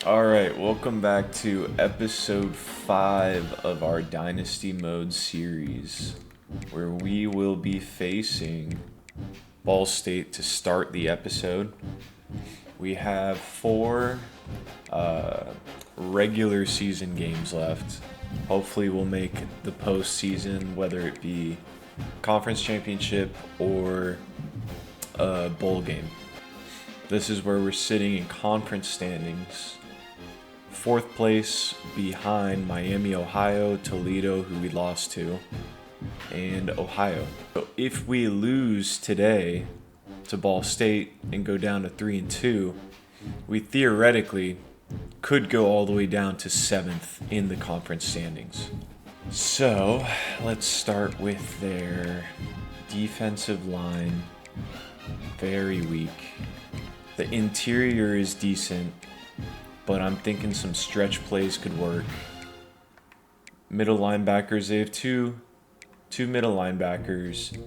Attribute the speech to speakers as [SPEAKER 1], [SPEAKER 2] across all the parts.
[SPEAKER 1] Alright, welcome back to episode 5 of our Dynasty Mode series, where we will be facing Ball State to start the episode. We have 4 regular season games left. Hopefully we'll make the postseason, whether it be conference championship or a bowl game. This is where we're sitting in conference standings. 4th place behind Miami, Ohio, Toledo, who we lost to, and Ohio. So if we lose today to Ball State and go down to 3-2, we theoretically could go all the way down to 7th in the conference standings. So let's start with their defensive line. Very weak. The interior is decent, but I'm thinking some stretch plays could work. Middle linebackers, they have two middle linebackers.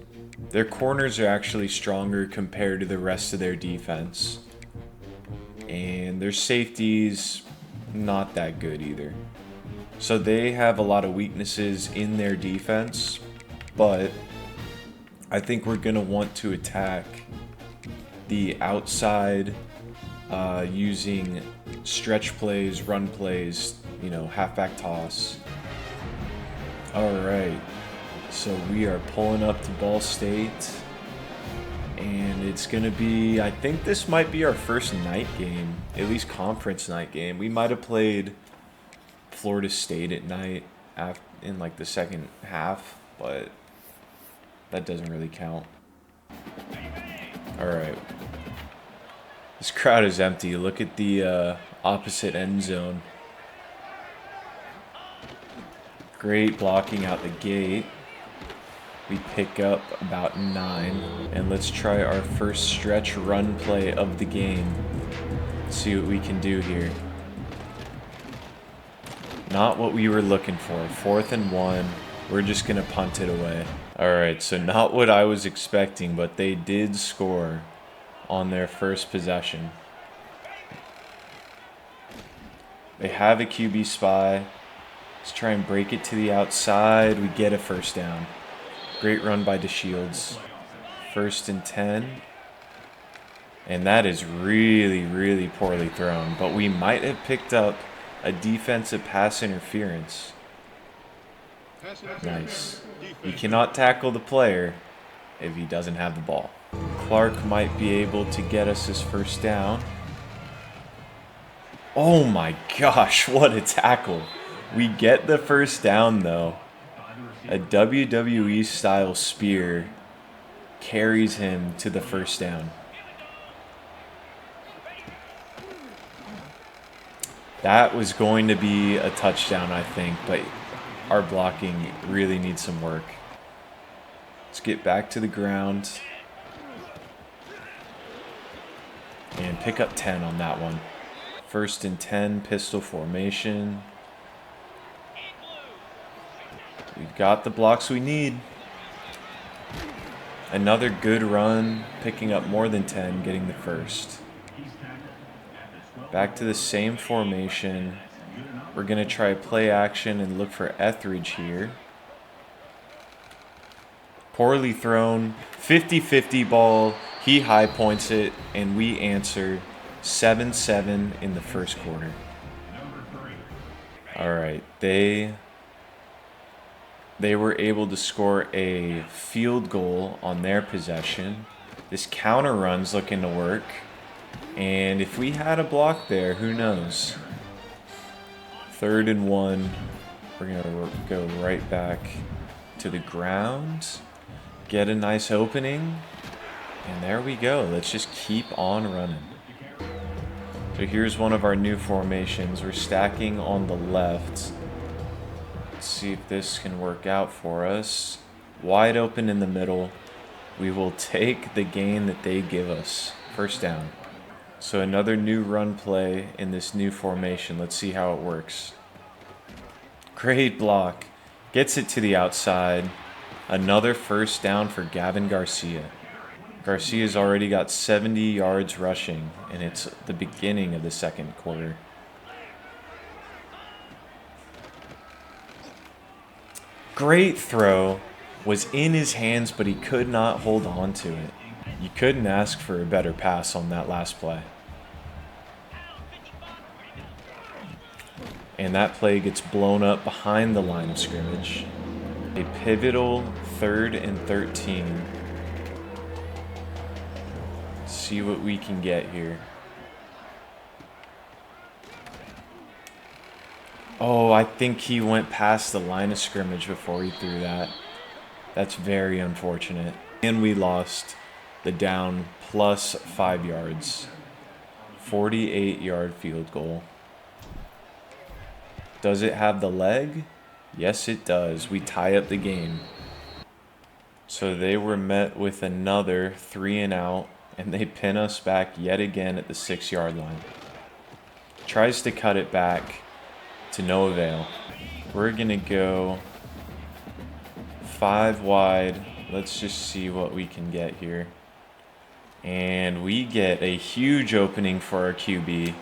[SPEAKER 1] Their corners are actually stronger compared to the rest of their defense. And their safeties, not that good either. So they have a lot of weaknesses in their defense, but I think we're going to want to attack the outside using stretch plays, run plays, halfback toss. Alright, so we are pulling up to Ball State, and it's going to be, I think this might be our first night game, at least conference night game. We might have played Florida State at night in like the second half, but that doesn't really count. Alright. This crowd is empty. Look at the opposite end zone. Great blocking out the gate. We pick up about 9. And let's try our first stretch run play of the game. See what we can do here. Not what we were looking for. 4th and 1. We're just going to punt it away. Alright, so not what I was expecting, but they did score on their first possession. They have a QB spy. Let's try and break it to the outside. We get a first down. Great run by DeShields. 1st and 10. And that is really, really poorly thrown. But we might have picked up a defensive pass interference. Nice. You cannot tackle the player if he doesn't have the ball. Clark might be able to get us his first down. Oh my gosh, what a tackle. We get the first down though. A WWE style spear carries him to the first down. That was going to be a touchdown, I think, but our blocking really needs some work. Let's get back to the ground and pick up 10 on that one. 1st and 10, pistol formation. We've got the blocks we need. Another good run, picking up more than 10, getting the first. Back to the same formation. We're going to try play action and look for Etheridge here. Poorly thrown. 50-50 ball. He high points it, and we answer 7-7 in the first quarter. Alright, they were able to score a field goal on their possession. This counter run's looking to work. And if we had a block there, who knows? 3rd and 1. We're going to go right back to the ground. Get a nice opening. And there we go. Let's just keep on running. So here's one of our new formations. We're stacking on the left. Let's see if this can work out for us. Wide open in the middle. We will take the gain that they give us. First down. So another new run play in this new formation. Let's see how it works. Great block. Gets it to the outside. Another first down for Gavin Garcia. Garcia's already got 70 yards rushing, and it's the beginning of the second quarter. Great throw. Was in his hands, but he could not hold on to it. You couldn't ask for a better pass on that last play. And that play gets blown up behind the line of scrimmage. A pivotal 3rd and 13. See what we can get here. Oh, I think he went past the line of scrimmage before he threw that. That's very unfortunate. And we lost the down plus 5 yards. 48-yard field goal. Does it have the leg? Yes, it does. We tie up the game. So they were met with another 3 and out, and they pin us back yet again at the 6-yard line. Tries to cut it back to no avail. We're going to go 5 wide. Let's just see what we can get here. And we get a huge opening for our QB,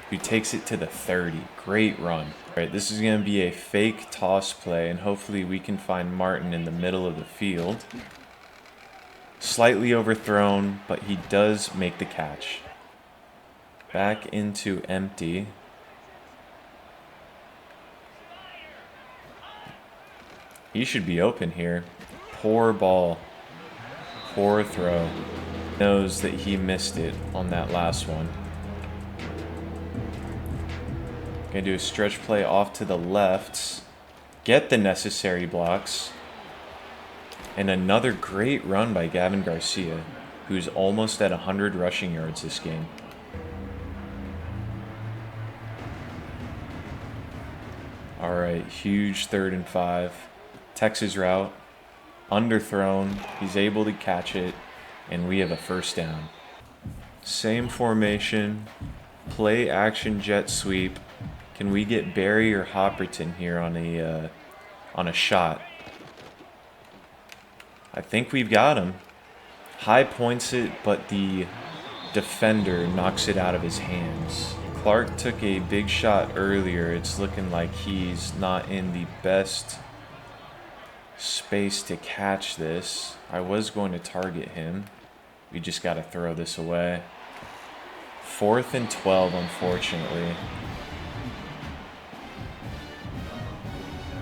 [SPEAKER 1] who takes it to the 30. Great run. All right, this is going to be a fake toss play, and hopefully we can find Martin in the middle of the field. Slightly overthrown, but he does make the catch. Back into empty. He should be open here. Poor ball. Poor throw. Knows that he missed it on that last one. Gonna do a stretch play off to the left. Get the necessary blocks. And another great run by Gavin Garcia, who's almost at 100 rushing yards this game. Alright, huge 3rd and 5. Texas route. Underthrown. He's able to catch it. And we have a 1st down. Same formation. Play action jet sweep. Can we get Barry or Hopperton here on a shot? I think we've got him. High points it, but the defender knocks it out of his hands. Clark took a big shot earlier. It's looking like he's not in the best space to catch this. I was going to target him. We just got to throw this away. 4th and 12, unfortunately.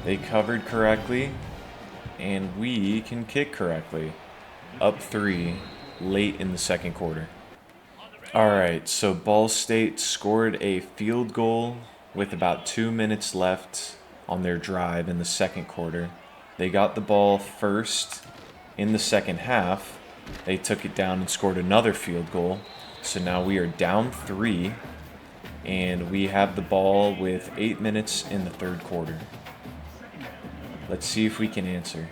[SPEAKER 1] They covered correctly, and we can kick correctly. Up 3, late in the 2nd quarter. Alright, so Ball State scored a field goal with about 2 minutes left on their drive in the 2nd quarter. They got the ball first in the 2nd half. They took it down and scored another field goal. So now we are down 3, and we have the ball with 8 minutes in the 3rd quarter. Let's see if we can answer.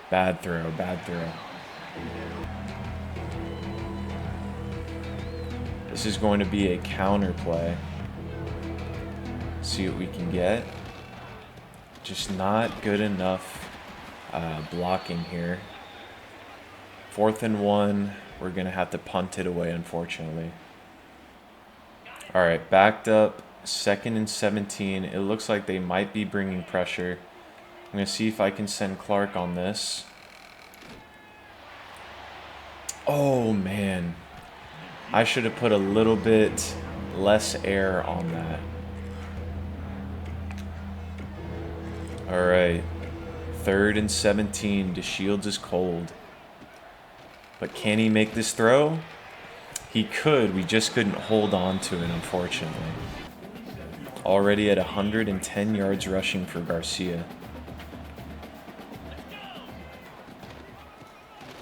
[SPEAKER 1] Bad throw, bad throw. This is going to be a counter play. See what we can get. Just not good enough blocking here. 4th and 1. We're going to have to punt it away, unfortunately. All right, backed up, 2nd and 17. It looks like they might be bringing pressure. I'm going to see if I can send Clark on this. Oh, man. I should have put a little bit less air on that. All right, 3rd and 17. DeShields is cold. But can he make this throw? He could. We just couldn't hold on to it, unfortunately. Already at 110 yards rushing for Garcia.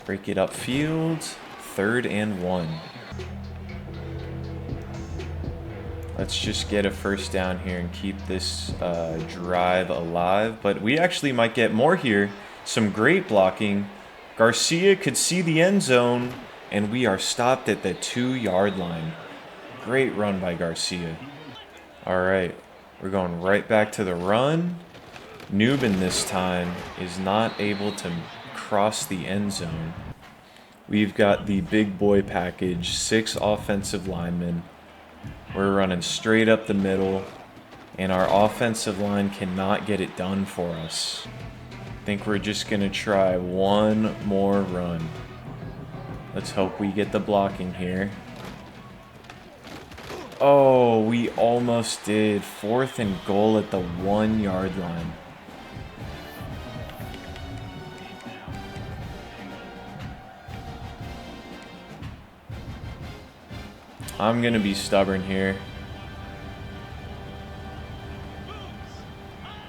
[SPEAKER 1] Break it upfield. 3rd and 1. Let's just get a 1st down here and keep this drive alive. But we actually might get more here. Some great blocking. Garcia could see the end zone, and we are stopped at the 2-yard line. Great run by Garcia. All right, we're going right back to the run. Newman this time is not able to cross the end zone. We've got the big boy package, 6 offensive linemen. We're running straight up the middle, and our offensive line cannot get it done for us. I think we're just going to try one more run. Let's hope we get the blocking here. Oh, we almost did. 4th and goal at the 1-yard line. I'm going to be stubborn here.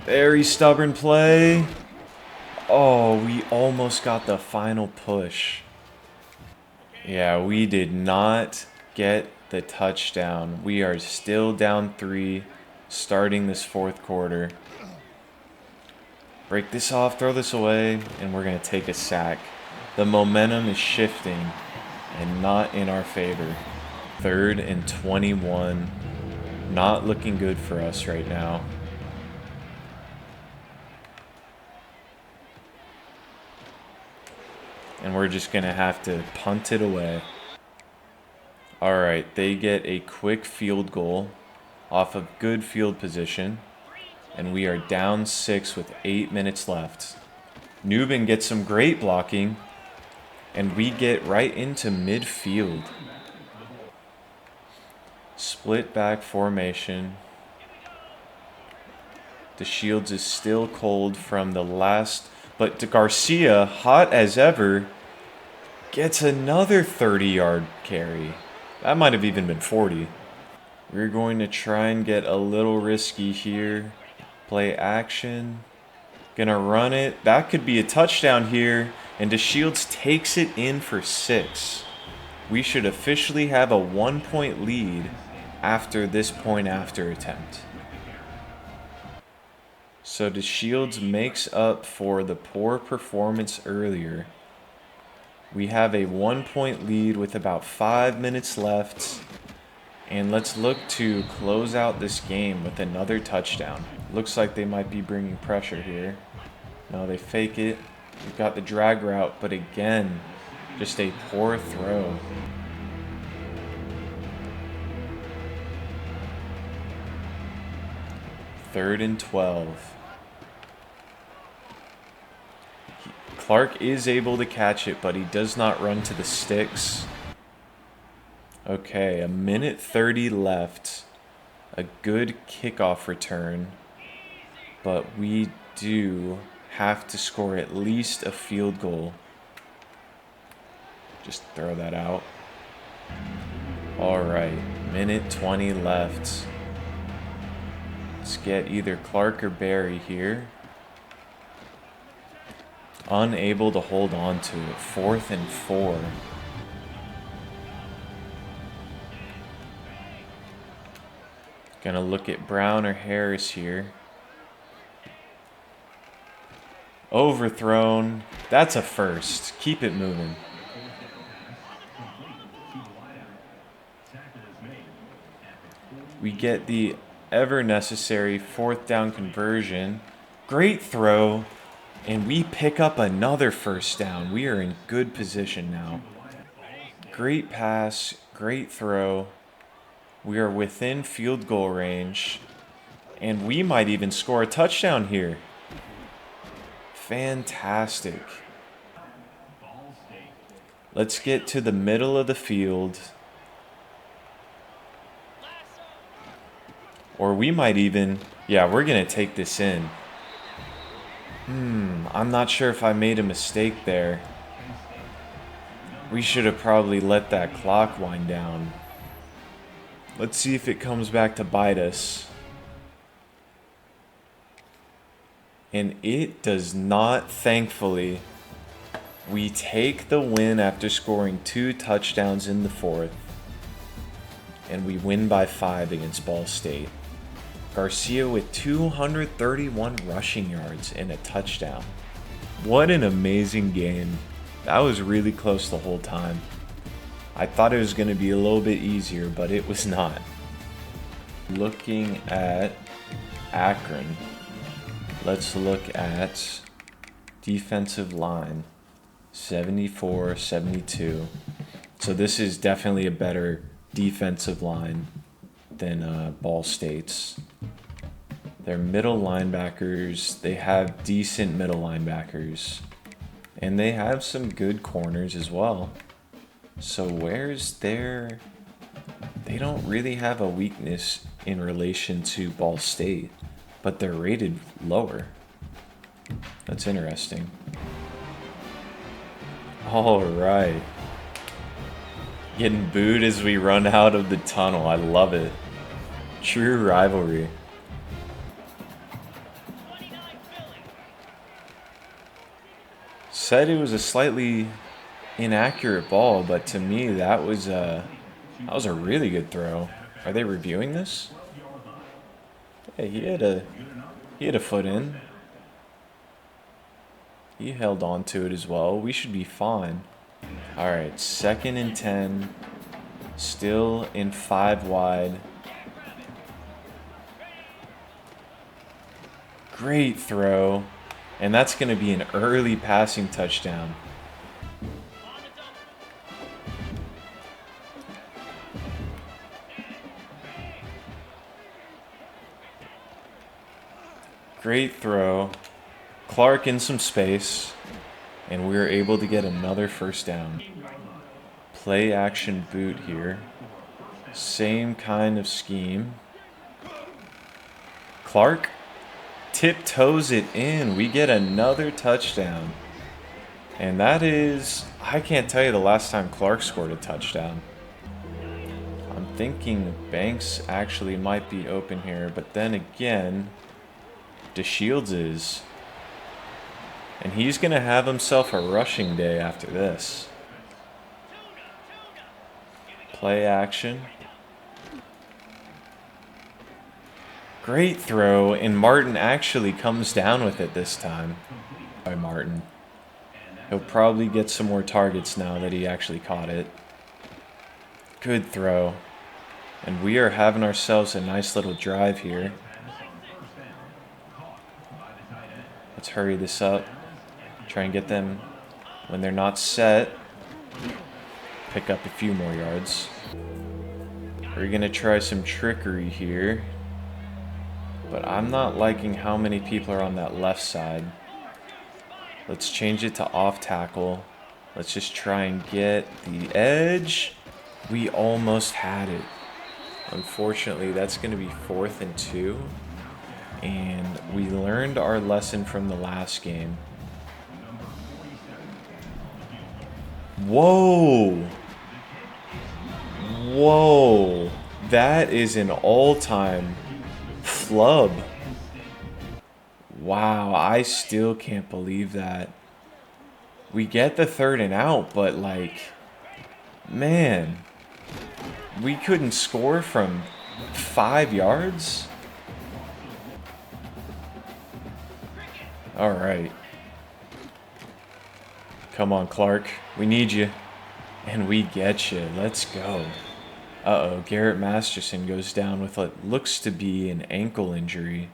[SPEAKER 1] Very stubborn play. Oh, we almost got the final push. Yeah, we did not get the touchdown. We are still down 3, starting this 4th quarter. Break this off, throw this away, and we're going to take a sack. The momentum is shifting and not in our favor. 3rd and 21. Not looking good for us right now. And we're just going to have to punt it away. All right, they get a quick field goal off of good field position. And we are down 6 with 8 minutes left. Newbin gets some great blocking. And we get right into midfield. Split back formation. The Shields is still cold from the last... But Garcia, hot as ever, gets another 30-yard carry. That might have even been 40. We're going to try and get a little risky here. Play action. Gonna run it. That could be a touchdown here. And DeShields takes it in for 6. We should officially have a 1-point lead after this point-after attempt. So DeShields makes up for the poor performance earlier. We have a 1-point lead with about 5 minutes left. And let's look to close out this game with another touchdown. Looks like they might be bringing pressure here. No, they fake it. We've got the drag route, but again, just a poor throw. Third and 12. Clark is able to catch it, but he does not run to the sticks. Okay, 1:30 left. A good kickoff return. But we do have to score at least a field goal. Just throw that out. All right, 1:20 left. Let's get either Clark or Barry here. Unable to hold on to it. 4th and 4. Gonna look at Brown or Harris here. Overthrown. That's a first. Keep it moving. We get the ever necessary 4th down conversion. Great throw. And we pick up another first down. We are in good position now. Great pass. Great throw. We are within field goal range. And we might even score a touchdown here. Fantastic. Let's get to the middle of the field. Or we might even... Yeah, we're going to take this in. I'm not sure if I made a mistake there. We should have probably let that clock wind down. Let's see if it comes back to bite us. And it does not, thankfully. We take the win after scoring 2 touchdowns in the 4th. And we win by 5 against Ball State. Garcia with 231 rushing yards and a touchdown. What an amazing game. That was really close the whole time. I thought it was going to be a little bit easier, but it was not. Looking at Akron. Let's look at defensive line. 74-72. So this is definitely a better defensive line. than Ball State's. Their middle linebackers, they have decent middle linebackers. And they have some good corners as well. So where's their... They don't really have a weakness in relation to Ball State, but they're rated lower. That's interesting. All right. Getting booed as we run out of the tunnel. I love it. True rivalry. Said it was a slightly inaccurate ball, but to me that was a really good throw. Are they reviewing this? Yeah, he had a foot in. He held on to it as well. We should be fine. All right, 2nd and 10. Still in 5 wide. Great throw. And that's going to be an early passing touchdown. Great throw. Clark in some space. And we were able to get another first down. Play action boot here. Same kind of scheme. Clark tiptoes it in. We get another touchdown. And that is, I can't tell you the last time Clark scored a touchdown. I'm thinking Banks actually might be open here, but then again, DeShields is. And he's going to have himself a rushing day after this. Play action. Great throw, and Martin actually comes down with it this time. By Martin. He'll probably get some more targets now that he actually caught it. Good throw. And we are having ourselves a nice little drive here. Let's hurry this up. Try and get them when they're not set. Pick up a few more yards. We're going to try some trickery here. But I'm not liking how many people are on that left side. Let's change it to off tackle. Let's just try and get the edge. We almost had it. Unfortunately, that's going to be 4th and 2. And we learned our lesson from the last game. Whoa! Whoa! That is an all-time flub. Wow, I still can't believe that. We get the 3rd and out, but like, man, we couldn't score from 5 yards? All right. Come on, Clark. We need you. And we get you. Let's go. Uh-oh, Garrett Masterson goes down with what looks to be an ankle injury.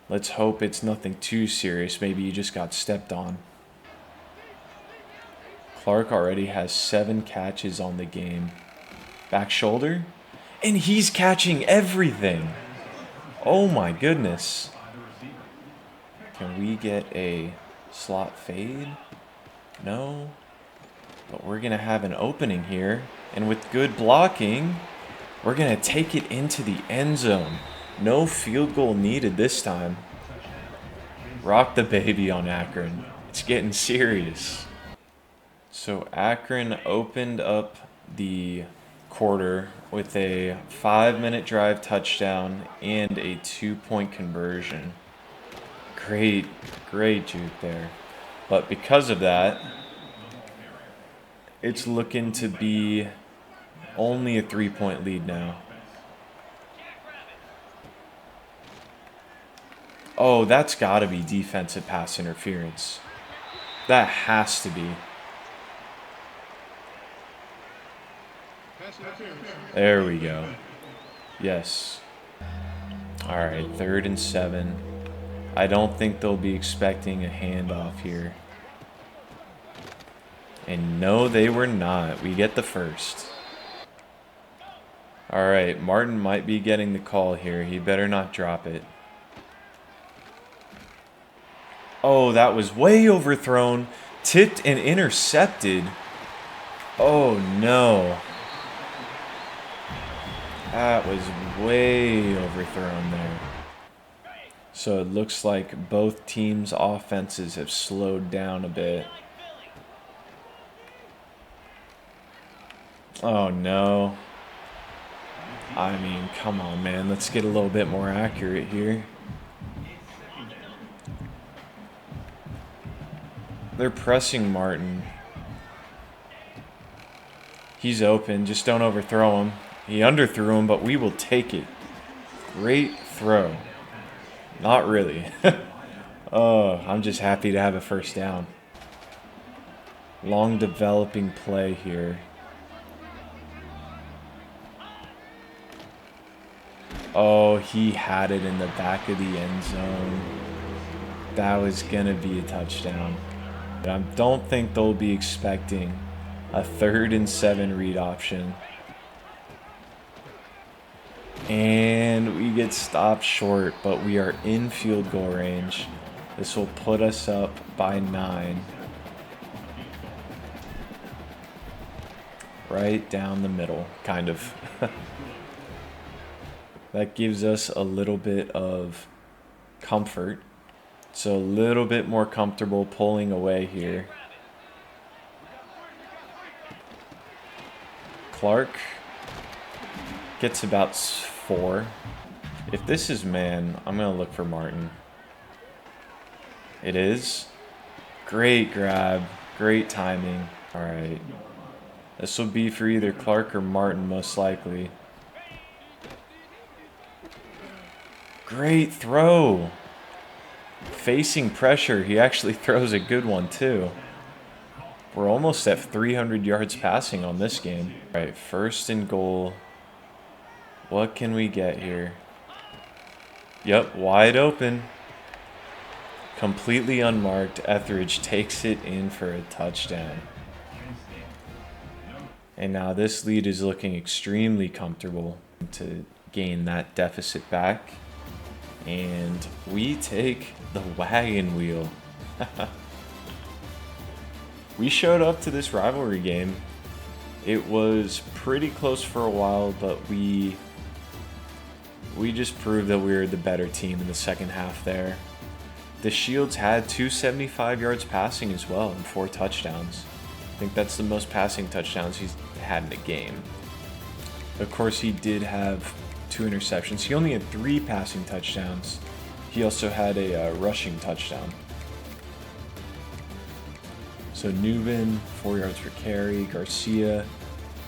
[SPEAKER 1] Let's hope it's nothing too serious. Maybe he just got stepped on. Clark already has 7 catches on the game. Back shoulder? And he's catching everything. Oh my goodness. Can we get a slot fade? No. But we're going to have an opening here. And with good blocking, we're going to take it into the end zone. No field goal needed this time. Rock the baby on Akron. It's getting serious. So Akron opened up the quarter with a 5-minute drive touchdown and a 2-point conversion. Great juke there. But because of that, it's looking to be only a 3-point lead now. Oh, that's got to be defensive pass interference. That has to be. There we go. Yes. All right, 3rd and 7. I don't think they'll be expecting a handoff here. And no, they were not. We get the first. All right, Martin might be getting the call here. He better not drop it. Oh, that was way overthrown. Tipped and intercepted. Oh, no. That was way overthrown there. So it looks like both teams' offenses have slowed down a bit. Oh, no. I mean, come on, man. Let's get a little bit more accurate here. They're pressing Martin. He's open. Just don't overthrow him. He underthrew him, but we will take it. Great throw. Not really. Oh, I'm just happy to have a first down. Long developing play here. Oh, he had it in the back of the end zone. That was going to be a touchdown. But I don't think they'll be expecting a 3rd and 7 read option. And we get stopped short, but we are in field goal range. This will put us up by 9. Right down the middle, kind of. That gives us a little bit of comfort. So a little bit more comfortable pulling away here. Clark gets about 4. If this is man, I'm going to look for Martin. It is. Great grab. Great timing. All right. This will be for either Clark or Martin, most likely. Great throw. Facing pressure. He actually throws a good one, too. We're almost at 300 yards passing on this game. All right, 1st and goal. What can we get here? Yep, wide open. Completely unmarked. Etheridge takes it in for a touchdown. And now this lead is looking extremely comfortable to gain that deficit back. And we take the wagon wheel. We showed up to this rivalry game. It was pretty close for a while, but we just proved that we were the better team in the second half there. The Shields had 275 yards passing as well and 4 touchdowns. I think that's the most passing touchdowns he's had in a game. Of course, he did have 2 interceptions. He only had 3 passing touchdowns. He also had a rushing touchdown. So Newman, 4 yards per carry. Garcia,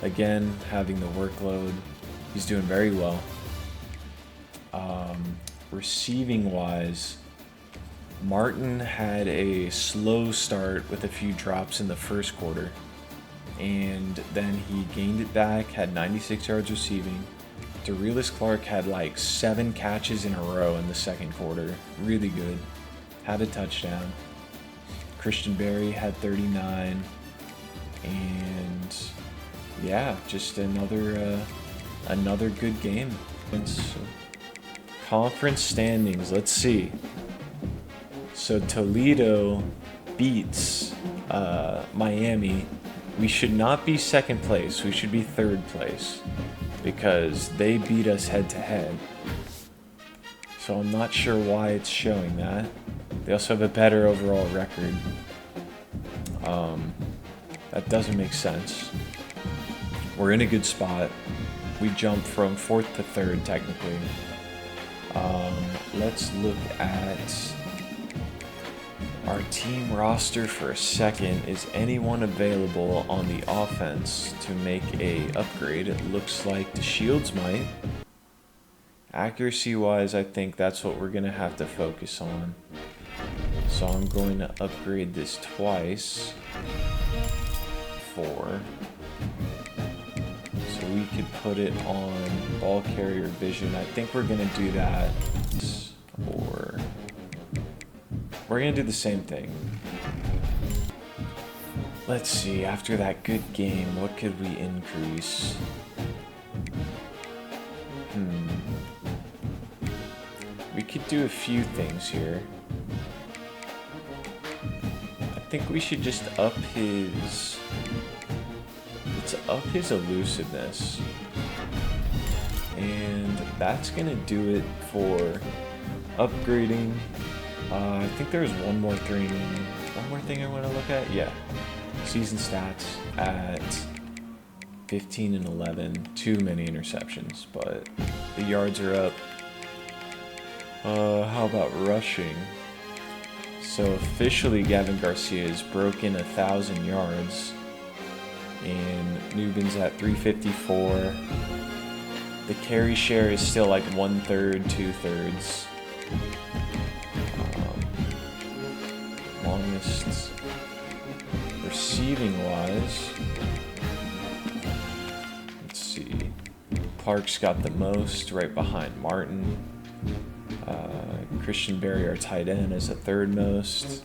[SPEAKER 1] again, having the workload. He's doing very well. Receiving-wise, Martin had a slow start with a few drops in the first quarter. And then he gained it back, had 96 yards receiving. Darius Clark had like 7 catches in a row in the second quarter. Really good. Had a touchdown. Christian Berry had 39. And yeah, just another good game. Conference standings, let's see. So Toledo beats Miami. We should not be 2nd place. We should be 3rd place because they beat us head-to-head. So I'm not sure why it's showing that. They also have a better overall record. That doesn't make sense. We're in a good spot. We jumped from 4th to 3rd, technically. Let's look at our team roster for a second. Is anyone available on the offense to make a upgrade? It looks like the Shields might. Accuracy wise, I think that's what we're going to have to focus on. So I'm going to upgrade this twice. 4. So we could put it on ball carrier vision. I think we're going to do that. Or we're going to do the same thing. Let's see, after that good game, what could we increase? We could do a few things here. I think we should just up his... Let's up his elusiveness. And that's gonna do it for upgrading. I think there's one more thing I want to look at. Yeah, season stats at 15 and 11. Too many interceptions, but the yards are up. How about rushing? So officially, Gavin Garcia has broken 1,000 yards, and Newbin's at 354. The carry share is still like 1/3, 2/3. Longest receiving wise, let's see. Clark's got the most, right behind Martin. Christian Berry, our tight end, is the third most.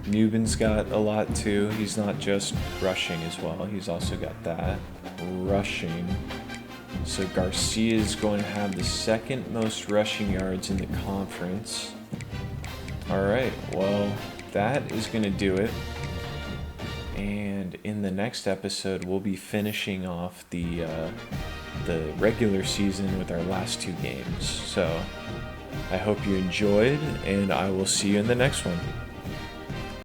[SPEAKER 1] Newbin's got a lot too. He's not just rushing as well. He's also got that rushing. So Garcia is going to have the second most rushing yards in the conference. All right, well, that is going to do it. And in the next episode, we'll be finishing off the regular season with our last 2 games. So I hope you enjoyed, and I will see you in the next one.